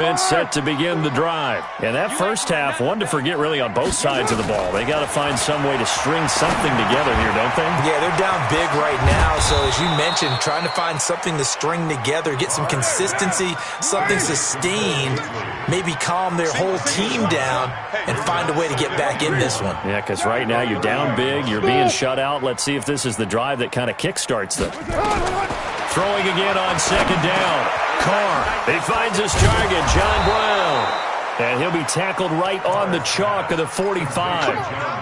Set to begin the drive. And that first half, one to forget really on both sides of the ball. They got to find some way to string something together here, don't they? Yeah, they're down big right now. So as you mentioned, trying to find something to string together, get some consistency, something sustained, maybe calm their whole team down and find a way to get back in this one. Yeah, because right now you're down big, you're being shut out. Let's see if this is the drive that kind of kickstarts them. Throwing again on second down. Carr, he finds his target, John Brown. And he'll be tackled right on the chalk of the 45.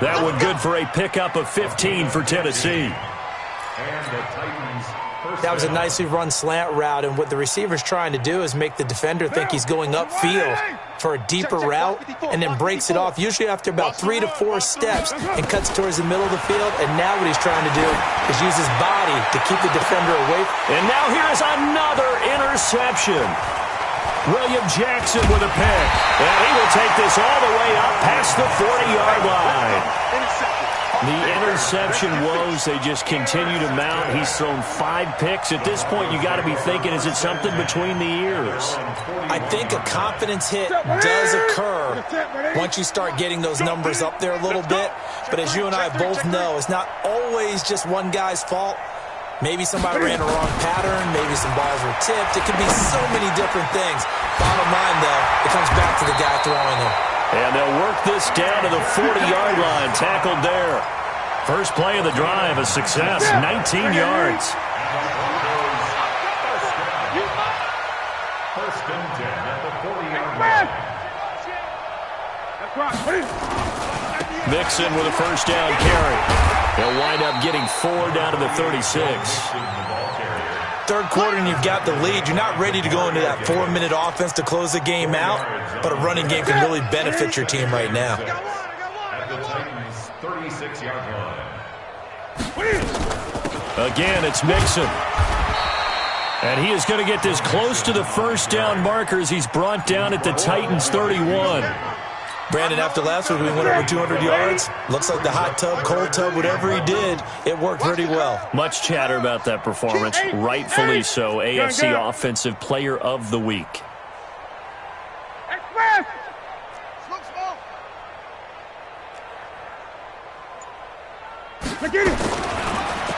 That one good for a pickup of 15 for Tennessee. That was a nicely run slant route, and what the receiver's trying to do is make the defender think he's going upfield for a deeper route and then breaks it off, usually after about 3 to 4 steps, and cuts towards the middle of the field. And now what he's trying to do is use his body to keep the defender away. And now here's another interception. William Jackson with a pick. And he will take this all the way up past the 40-yard line. The interception woes, they just continue to mount. He's thrown 5 picks. At this point, you got to be thinking, is it something between the ears? I think a confidence hit does occur once you start getting those numbers up there a little bit. But as you and I both know, it's not always just one guy's fault. Maybe somebody ran a wrong pattern. Maybe some balls were tipped. It could be so many different things. Bottom line, though, it comes back to the guy throwing them. And they'll work this down to the 40-yard line, tackled there. First play of the drive, a success, 19 yards. First and 10 at the 40-yard line. Mixon with a first down carry. They'll wind up getting 4 down to the 36. Third quarter and you've got the lead. You're not ready to go into that 4-minute offense to close the game out, but a running game can really benefit your team right now. At the Titans' 36-yard line. Again, it's Mixon. And he is going to get this close to the first down markers. He's brought down at the Titans' 31. Brandon, after last week, we went over 200 yards. Looks like the hot tub, cold tub, whatever he did, it worked pretty well. Much chatter about that performance, rightfully so. AFC Offensive Player of the Week.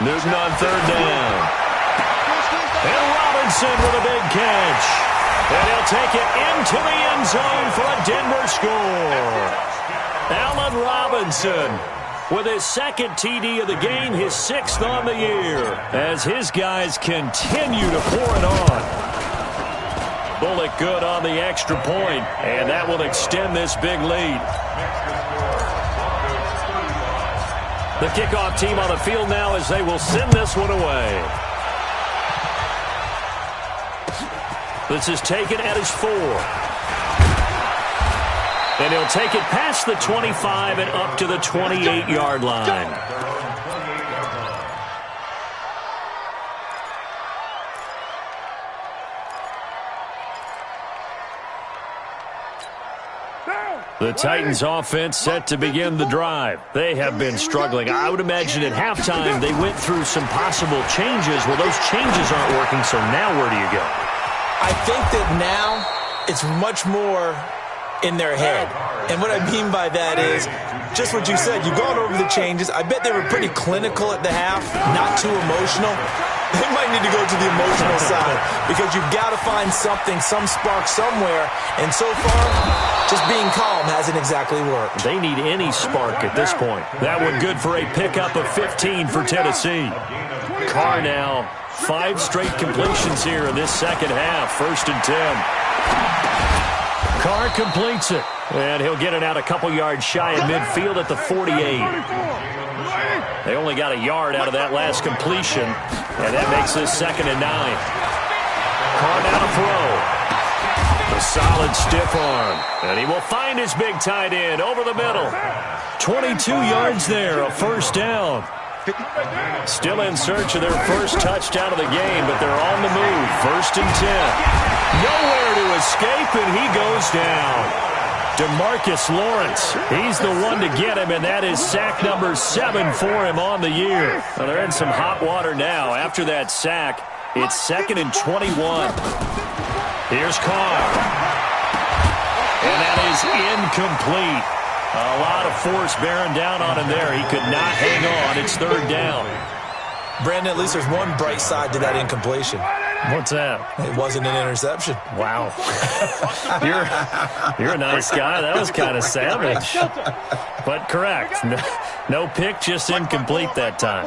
Newton on third down. And Robinson with a big catch. And he'll take it into the end zone for a Denver score. Allen Robinson with his second TD of the game, his 6th on the year, as his guys continue to pour it on. Bullock good on the extra point, and that will extend this big lead. The kickoff team on the field now as they will send this one away. This is taken at his 4. And he'll take it past the 25 and up to the 28-yard line. The Titans offense set to begin the drive. They have been struggling. I would imagine at halftime they went through some possible changes. Well, those changes aren't working, so now where do you go? I think that now it's much more in their head. And what I mean by that is just what you said. You've gone over the changes. I bet they were pretty clinical at the half, not too emotional. They might need to go to the emotional side because you've got to find something, some spark somewhere. And so far, just being calm hasn't exactly worked. They need any spark at this point. That one good for a pickup of 15 for Tennessee. Carr now. 5 straight completions here in this second half. 1st and 10. Carr completes it. And he'll get it out a couple yards shy of midfield at the 48. They only got a yard out of that last completion. And that makes this 2nd and 9. Carr now to throw. A solid stiff arm. And he will find his big tight end over the middle. 22 yards there, a first down. Still in search of their first touchdown of the game, but they're on the move. 1st and 10. Nowhere to escape, and he goes down. DeMarcus Lawrence, he's the one to get him, and that is sack number 7 for him on the year. Well, they're in some hot water now. After that sack, it's 2nd and 21. Here's Carr. is incomplete. A lot of force bearing down on him there. He could not hang on. It's third down. Brandon, at least there's one bright side to that incompletion. What's that? It wasn't an interception. Wow. You're a nice guy. That was kind of savage. But correct. No pick, just incomplete that time.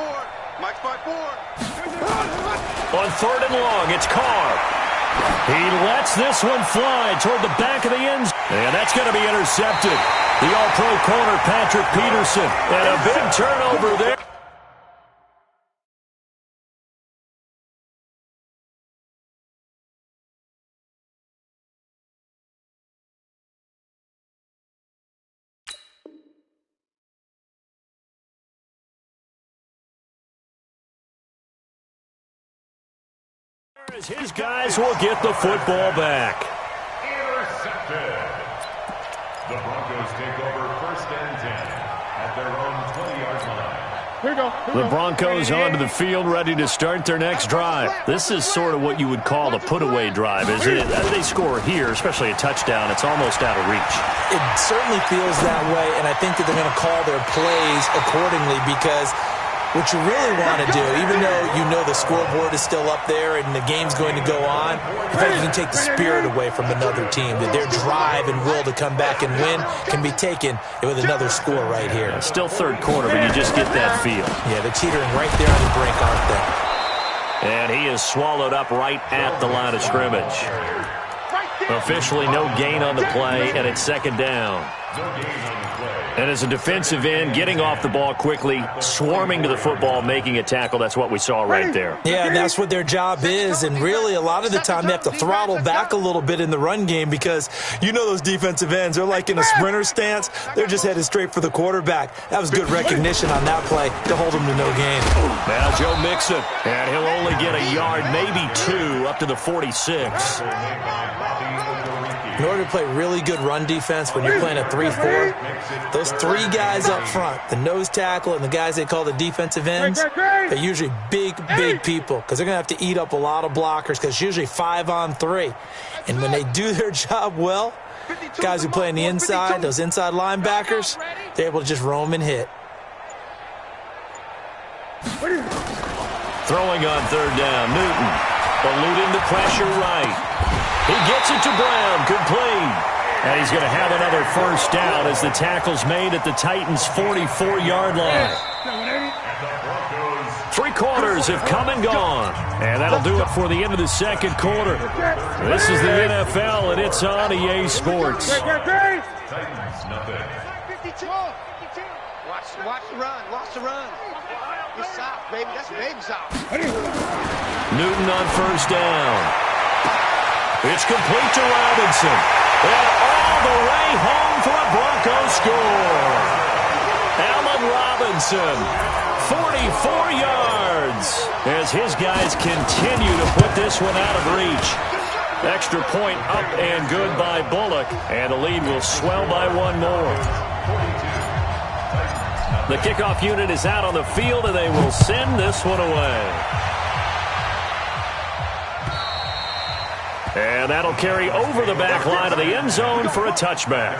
On third and long, it's Carr. He lets this one fly toward the back of the end zone. And that's going to be intercepted. The all-pro corner, Patrick Peterson. And a big turnover there. His guys will get the football back. Intercepted. The Broncos take over first and 10 at their own 20-yard line. Here we go. The Broncos onto the field, ready to start their next drive. This is sort of what you would call a put-away drive, isn't it? As they score here, especially a touchdown, it's almost out of reach. It certainly feels that way, and I think that they're going to call their plays accordingly because what you really want to do, even though you know the scoreboard is still up there and the game's going to go on, in fact, you can take the spirit away from another team, that their drive and will to come back and win can be taken with another score right here. Still third quarter, but you just get that feel. Yeah, they're teetering right there on the brink, aren't they? And he is swallowed up right at the line of scrimmage. Officially no gain on the play, and it's second down. And as a defensive end, getting off the ball quickly, swarming to the football, making a tackle, that's what we saw right there. Yeah, and that's what their job is, and really a lot of the time they have to throttle back a little bit in the run game because you know those defensive ends, they're like in a sprinter stance. They're just headed straight for the quarterback. That was good recognition on that play to hold them to no gain. Now Joe Mixon, and he'll only get a yard, maybe two, up to the 46. In order to play really good run defense when you're playing a 3-4, those three guys up front, the nose tackle and the guys they call the defensive ends, they're usually big people because they're going to have to eat up a lot of blockers because it's usually 5-on-3. And when they do their job well, guys who play on the inside, those inside linebackers, they're able to just roam and hit. Throwing on third down, Newton, eluding the pressure right. He gets it to Brown, complete. And he's going to have another first down as the tackle's made at the Titans' 44-yard line. 3 quarters have come and gone. And that'll do it for the end of the second quarter. This is the NFL, and it's on EA Sports. Titans, nothing. Watch the run. Watch the run. You're soft, baby. That's baby soft. Newton on first down. It's complete to Robinson. And all the way home for a Broncos score. Allen Robinson, 44 yards. As his guys continue to put this one out of reach. Extra point up and good by Bullock. And the lead will swell by one more. The kickoff unit is out on the field, and they will send this one away. And that'll carry over the back line of the end zone for a touchback.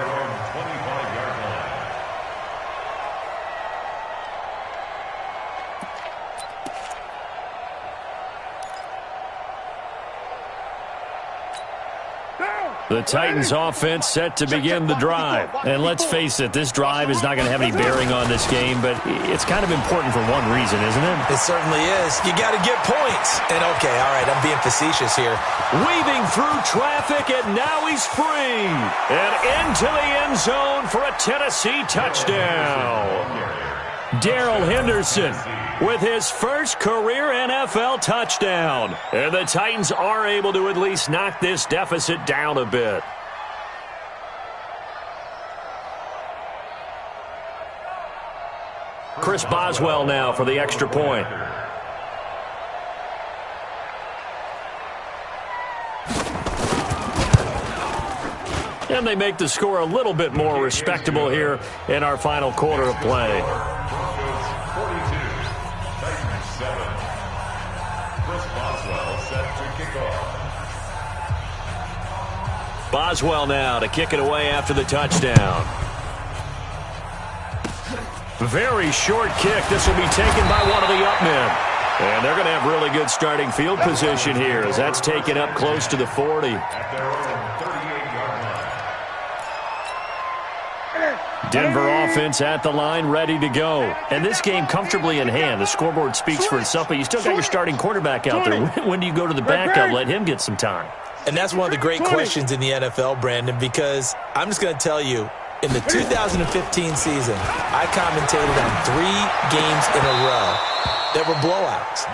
The Titans offense set to begin the drive. And let's face it, this drive is not going to have any bearing on this game, but it's kind of important for one reason, isn't it? It certainly is. You got to get points. And okay, all right, I'm being facetious here. Weaving through traffic, and now he's free. And into the end zone for a Tennessee touchdown. Darrell Henderson with his first career NFL touchdown. And the Titans are able to at least knock this deficit down a bit. Chris Boswell now for the extra point. And they make the score a little bit more respectable here in our final quarter of play. Boswell now to kick it away after the touchdown. Very short kick. This will be taken by one of the up men. And they're going to have really good starting field position here as that's taken up close to the 40. Denver offense at the line, ready to go. And this game comfortably in hand. The scoreboard speaks for itself, but you still got your starting quarterback out there. When do you go to the backup? Let him get some time. And that's one of the great questions in the NFL, Brandon, because I'm just going to tell you, in the 2015 season, I commentated on 3 games in a row that were blowouts.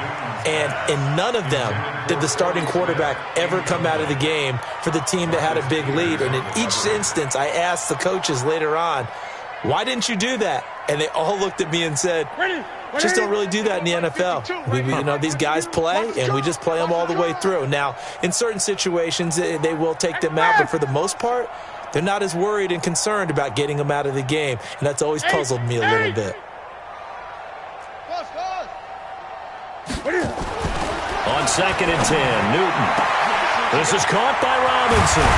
And in none of them did the starting quarterback ever come out of the game for the team that had a big lead. And in each instance, I asked the coaches later on, why didn't you do that? And they all looked at me and said, just don't really do that in the NFL. These guys play, and we just play them all the way through. Now, in certain situations, they will take them out, but for the most part, they're not as worried and concerned about getting them out of the game. And that's always puzzled me a little bit. On 2nd and 10, Newton. This is caught by Robinson.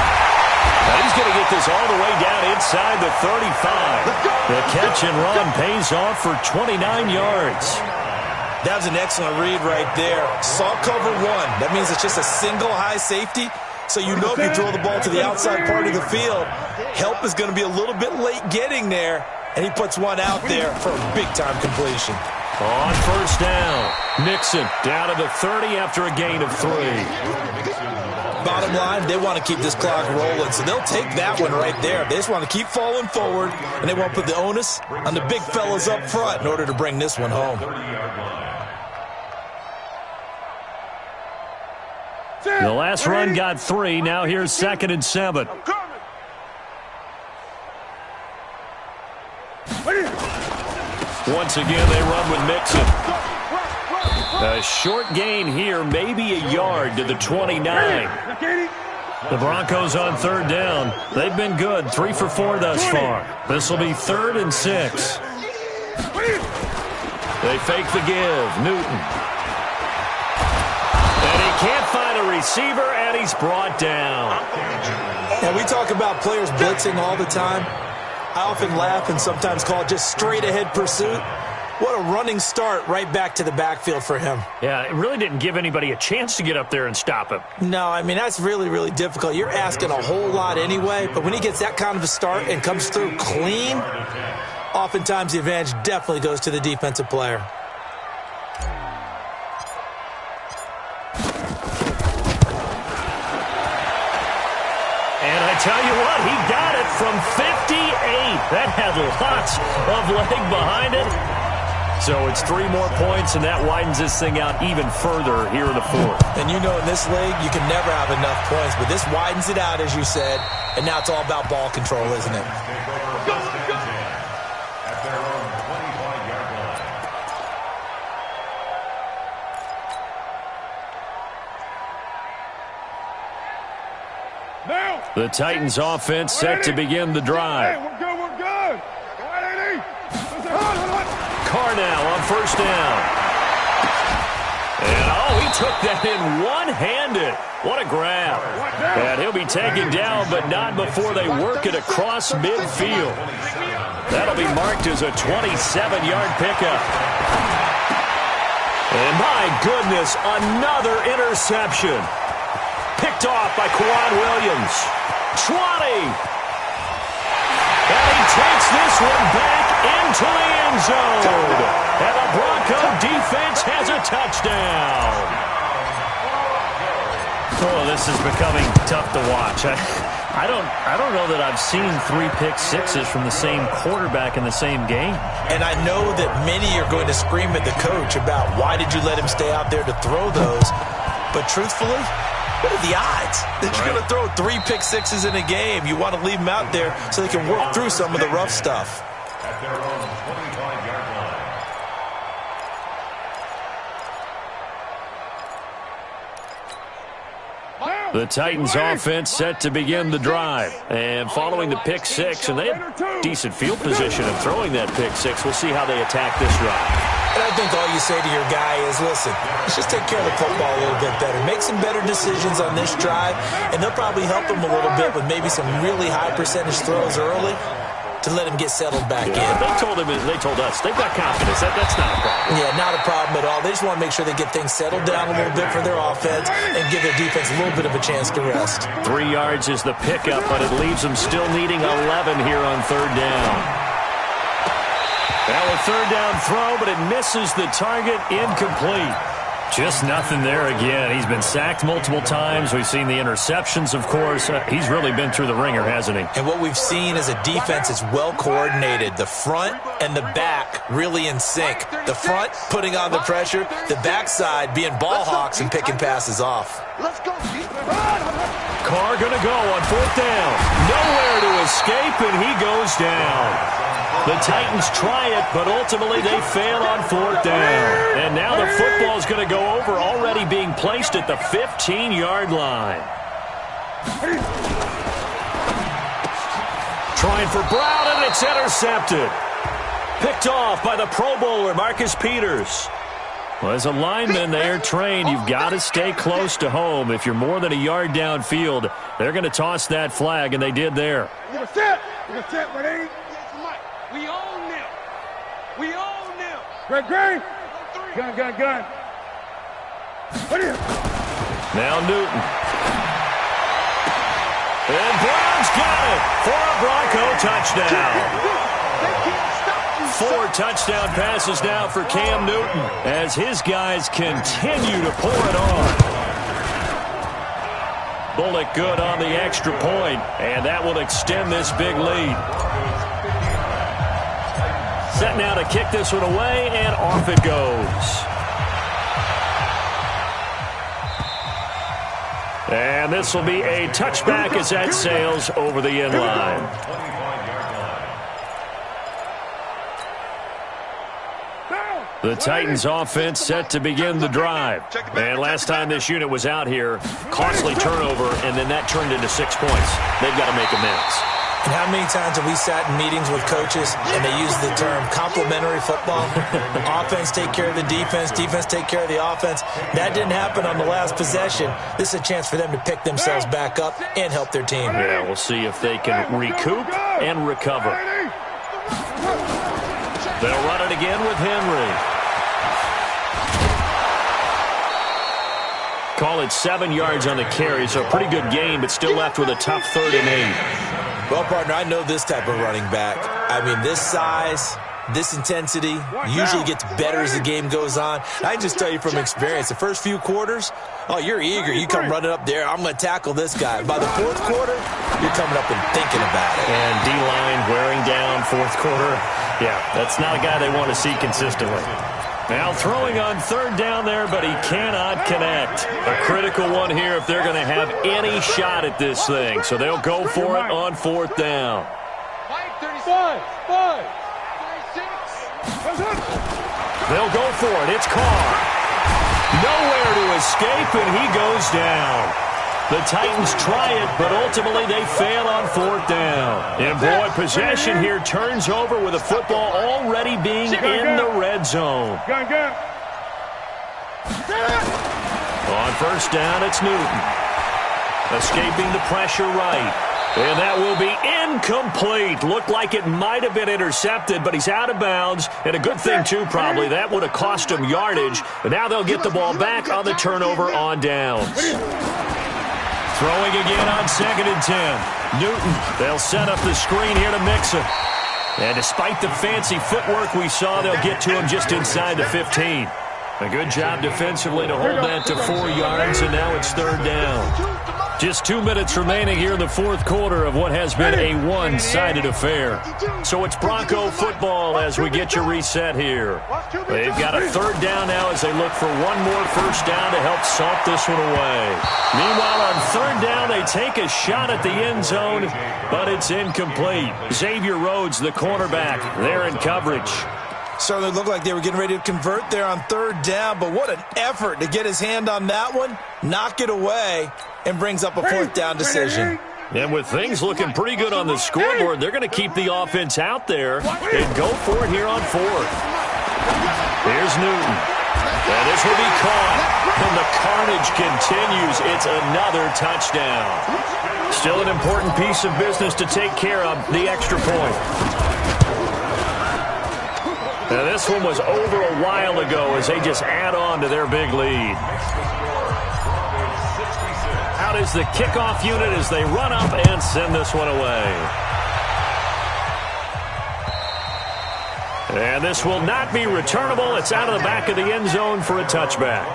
Now he's going to get this all the way down inside the 35. The catch and run pays off for 29 yards. That was an excellent read right there. Saw cover 1. That means it's just a single high safety. So you know if you throw the ball to the outside part of the field, help is going to be a little bit late getting there. And he puts one out there for a big-time completion. On 1st down, Nixon down to the 30 after a gain of 3. Bottom line, they want to keep this clock rolling, so they'll take that one right there. They just want to keep falling forward, and they won't put the onus on the big fellas up front in order to bring this one home. The last run got 3. Now here's 2nd and 7. Once again, they run with Nixon. A short gain here, maybe a yard to the 29. The Broncos on 3rd down. They've been good, 3 for 4 thus far. This will be 3rd and 6. They fake the give. Newton. And he can't find a receiver, and he's brought down. And we talk about players blitzing all the time. I often laugh and sometimes call it just straight-ahead pursuit. What a running start right back to the backfield for him. Yeah, it really didn't give anybody a chance to get up there and stop him. No, I mean, that's really, really difficult. You're asking a whole lot anyway, but when he gets that kind of a start and comes through clean, oftentimes the advantage definitely goes to the defensive player. And I tell you what, he got it from 58. That had lots of leg behind it. So it's 3 more points, and that widens this thing out even further here in the 4th. And you know in this league, you can never have enough points, but this widens it out, as you said, and now it's all about ball control, isn't it? At their own 25-yard line. The Titans offense set to begin the drive. Hey, we're good. Go ahead, Eddie. Carr now on 1st down. And, he took that in one-handed. What a grab. And he'll be taken down, but not before they work it across midfield. That'll be marked as a 27-yard pickup. And, my goodness, another interception. Picked off by Quan Williams. 20. And he takes this one back into the end zone. And the Bronco defense has a touchdown. Oh, this is becoming tough to watch. I don't know that I've seen 3 pick sixes from the same quarterback in the same game. And I know that many are going to scream at the coach about why did you let him stay out there to throw those. But truthfully, what are the odds that you're going to throw 3 pick sixes in a game? You want to leave them out there so they can work through some of the rough stuff. At their own 25-yard line. The Titans offense set to begin the drive. And following the pick six, and they have decent field position of throwing that pick six. We'll see how they attack this drive. And I think all you say to your guy is, listen, let's just take care of the football a little bit better. Make some better decisions on this drive, and they'll probably help him a little bit with maybe some really high percentage throws early to let him get settled back in. They told us, they've got confidence. That's not a problem. Yeah, not a problem at all. They just want to make sure they get things settled down a little bit for their offense and give their defense a little bit of a chance to rest. 3 yards is the pickup, but it leaves them still needing 11 here on third down. Now a third down throw, but it misses the target, incomplete. Just nothing there again. He's been sacked multiple times. We've seen the interceptions, of course. He's really been through the ringer, hasn't he? And what we've seen is a defense that's well coordinated. The front and the back really in sync. The front putting on the pressure, the backside being ball hawks and picking passes off. Let's go. Carr going to go on fourth down. Nowhere to escape, and he goes down. The Titans try it, but ultimately they fail on fourth down. And now the football is going to go over, already being placed at the 15-yard line. Trying for Brown, and it's intercepted. Picked off by the Pro Bowler, Marcus Peters. Well, as a lineman, they are trained. You've got to stay close to home. If you're more than a yard downfield, they're going to toss that flag, and they did there. You're set. You're set, buddy. We own them. We own them. Great. Gun. What are you? Now Newton. And Brown's got it for a Bronco touchdown. 4 touchdown passes now for Cam Newton as his guys continue to pour it on. Bullock good on the extra point, and that will extend this big lead. Set now to kick this one away, and off it goes. And this will be a touchback as that sails over the end line. The Titans offense set to begin the drive. And last time this unit was out here, costly turnover, and then that turned into 6 points. They've got to make amends. And how many times have we sat in meetings with coaches and they use the term complementary football? Offense take care of the defense, defense take care of the offense. That didn't happen on the last possession. This is a chance for them to pick themselves back up and help their team. Yeah, we'll see if they can recoup and recover. They'll run it again with Henry. Call it 7 yards on the carry, so a pretty good gain, but still left with a tough 3rd and 8. Well, partner, I know this type of running back. I mean, this size, this intensity usually gets better as the game goes on. I can just tell you from experience, the first few quarters, oh, you're eager. You come running up there, I'm going to tackle this guy. By the 4th quarter, you're coming up and thinking about it. And D-line wearing down 4th quarter. Yeah, that's not a guy they want to see consistently. Now throwing on 3rd down there, but he cannot connect. A critical one here if they're going to have any shot at this thing. So they'll go for it on 4th down. 5. They'll go for it. It's Carr. Nowhere to escape, and he goes down. The Titans try it, but ultimately they fail on 4th down. And boy, possession here turns over with the football already being in the red zone. Gun. On 1st down, it's Newton. Escaping the pressure right. And that will be incomplete. Looked like it might have been intercepted, but he's out of bounds. And a good thing, too, probably. That would have cost him yardage. But now they'll get the ball back on the turnover on downs. Throwing again on 2nd and 10. Newton, they'll set up the screen here to Mixon. And despite the fancy footwork we saw, they'll get to him just inside the 15. A good job defensively to hold that to 4 yards, and now it's 3rd down. Just 2 minutes remaining here in the 4th quarter of what has been a one-sided affair. So it's Bronco football as we get you reset here. They've got a 3rd down now as they look for one more 1st down to help salt this one away. Meanwhile, on 3rd down, they take a shot at the end zone, but it's incomplete. Xavier Rhodes, the cornerback, there in coverage. Certainly looked like they were getting ready to convert there on third down, but what an effort to get his hand on that one, knock it away, and brings up a fourth down decision. And with things looking pretty good on the scoreboard, they're going to keep the offense out there and go for it here on fourth. Here's Newton. And this will be caught. And the carnage continues. It's another touchdown. Still an important piece of business to take care of, the extra point. Now this one was over a while ago as they just add on to their big lead. Out is the kickoff unit as they run up and send this one away. And this will not be returnable. It's out of the back of the end zone for a touchback.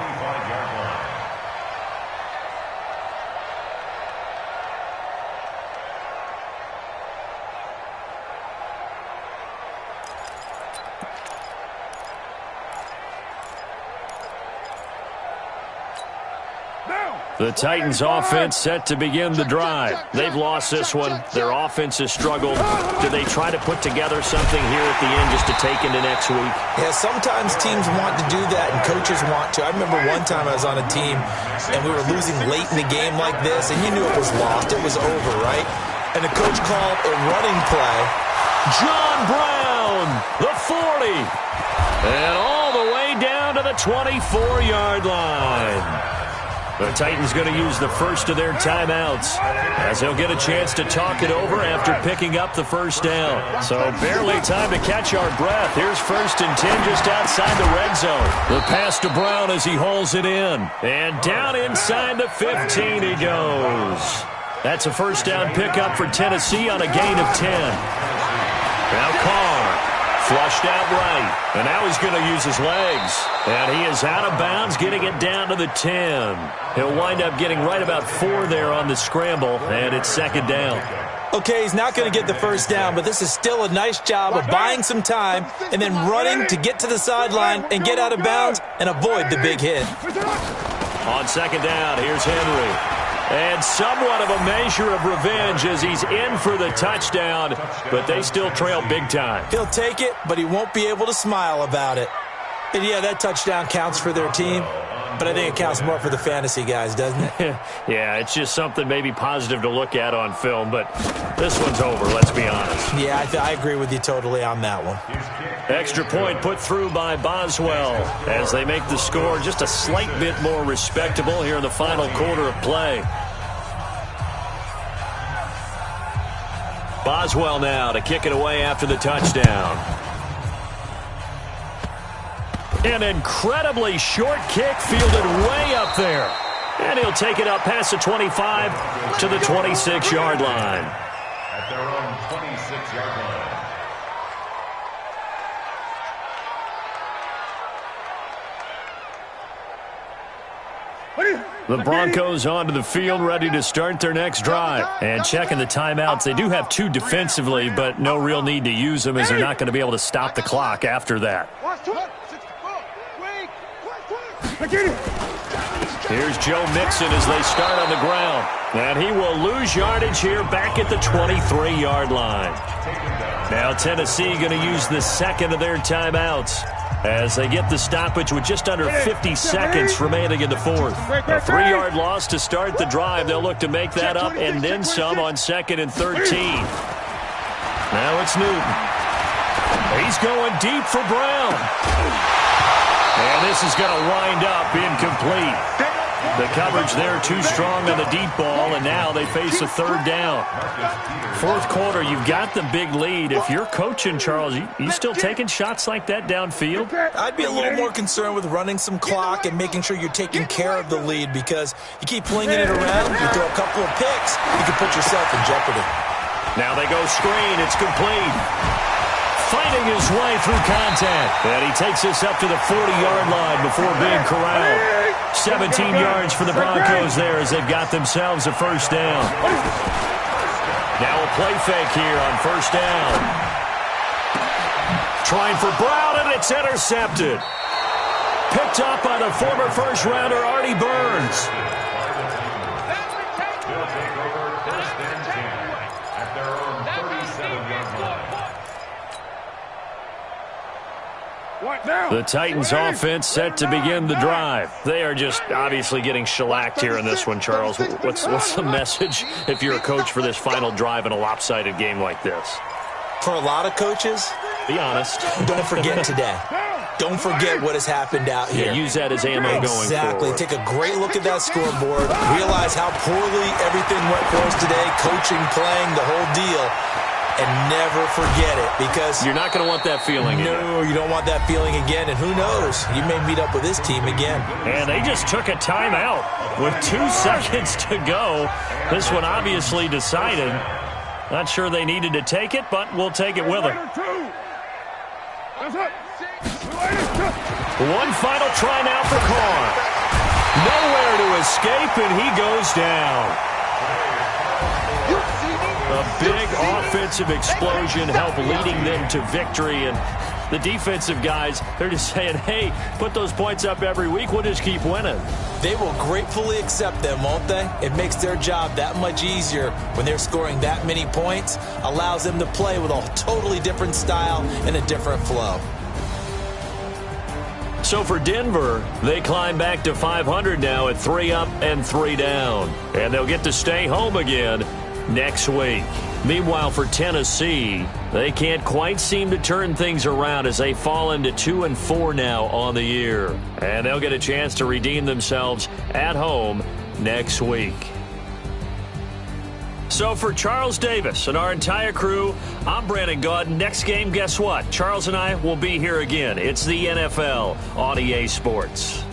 The Titans offense set to begin the drive. They've lost this one. Their offense has struggled. Do they try to put together something here at the end just to take into next week? Yeah, sometimes teams want to do that and coaches want to. I remember one time I was on a team and we were losing late in the game like this and you knew it was lost. It was over, right? And the coach called a running play. John Brown, the 40. And all the way down to the 24-yard line. The Titans going to use the first of their timeouts as they'll get a chance to talk it over after picking up the first down. So barely time to catch our breath. Here's 1st and 10 just outside the red zone. The pass to Brown as he hauls it in. And down inside the 15 he goes. That's a first down pickup for Tennessee on a gain of 10. Now Carr. Flushed out right, and now he's going to use his legs. And he is out of bounds, getting it down to the 10. He'll wind up getting right about 4 there on the scramble, and it's 2nd down. Okay, he's not going to get the first down, but this is still a nice job of buying some time and then running to get to the sideline and get out of bounds and avoid the big hit. On 2nd down, here's Henry. And somewhat of a measure of revenge as he's in for the touchdown, but they still trail big time. He'll take it, but he won't be able to smile about it. And yeah, that touchdown counts for their team, but I think it counts more for the fantasy guys, doesn't it? Yeah, it's just something maybe positive to look at on film, but this one's over, let's be honest. Yeah, I agree with you totally on that one. Extra point put through by Boswell as they make the score just a slight bit more respectable here in the final quarter of play. Boswell now to kick it away after the touchdown. An incredibly short kick fielded way up there. And he'll take it up past the 25 to the 26-yard line. At their own 26-yard line. The Broncos onto the field, ready to start their next drive. And checking the timeouts, they do have 2 defensively, but no real need to use them as they're not going to be able to stop the clock after that. Here's Joe Mixon as they start on the ground. And he will lose yardage here back at the 23-yard line. Now Tennessee going to use the second of their timeouts as they get the stoppage with just under 50 seconds remaining in the fourth. A 3-yard loss to start the drive. They'll look to make that up and then some on 2nd and 13. Now it's Newton. He's going deep for Brown. And this is going to wind up incomplete. The coverage there too strong on the deep ball, and now they face a 3rd down. 4th quarter, you've got the big lead. If you're coaching, Charles, you still taking shots like that downfield? I'd be a little more concerned with running some clock and making sure you're taking care of the lead, because you keep flinging it around, you throw a couple of picks, you can put yourself in jeopardy. Now they go screen. It's complete. Fighting his way through contact. And he takes us up to the 40-yard line before being corralled. 17 yards for the Broncos there as they've got themselves a first down. Now a play fake here on first down. Trying for Brown, and it's intercepted. Picked up by the former first-rounder Artie Burns. They'll take over 1st and 10 at their own 37-yard line. The Titans offense set to begin the drive. They are just obviously getting shellacked here in this one, Charles. What's the message if you're a coach for this final drive in a lopsided game like this? For a lot of coaches, be honest. Don't forget today. Don't forget what has happened out here. Yeah, use that as ammo going forward. Exactly. Take a great look at that scoreboard. Realize how poorly everything went for us today. Coaching, playing, the whole deal. And never forget it, because you're not going to want that feeling again. No, you don't want that feeling again. And who knows? You may meet up with this team again. And they just took a timeout with 2 seconds to go. This one obviously decided. Not sure they needed to take it, but we'll take it with them. One final try now for Carr. Nowhere to escape, and he goes down. A big offensive explosion helped leading them to victory, and the defensive guys, they're just saying, hey, put those points up every week, we'll just keep winning. They will gratefully accept them, won't they? It makes their job that much easier when they're scoring that many points, allows them to play with a totally different style and a different flow. So for Denver, they climb back to 500 now at 3 up and 3 down. And they'll get to stay home again next week. Meanwhile, for Tennessee, they can't quite seem to turn things around as they fall into 2-4 now on the year. And they'll get a chance to redeem themselves at home next week. So for Charles Davis and our entire crew, I'm Brandon Gaudin. Next game, guess what? Charles and I will be here again. It's the NFL on EA Sports.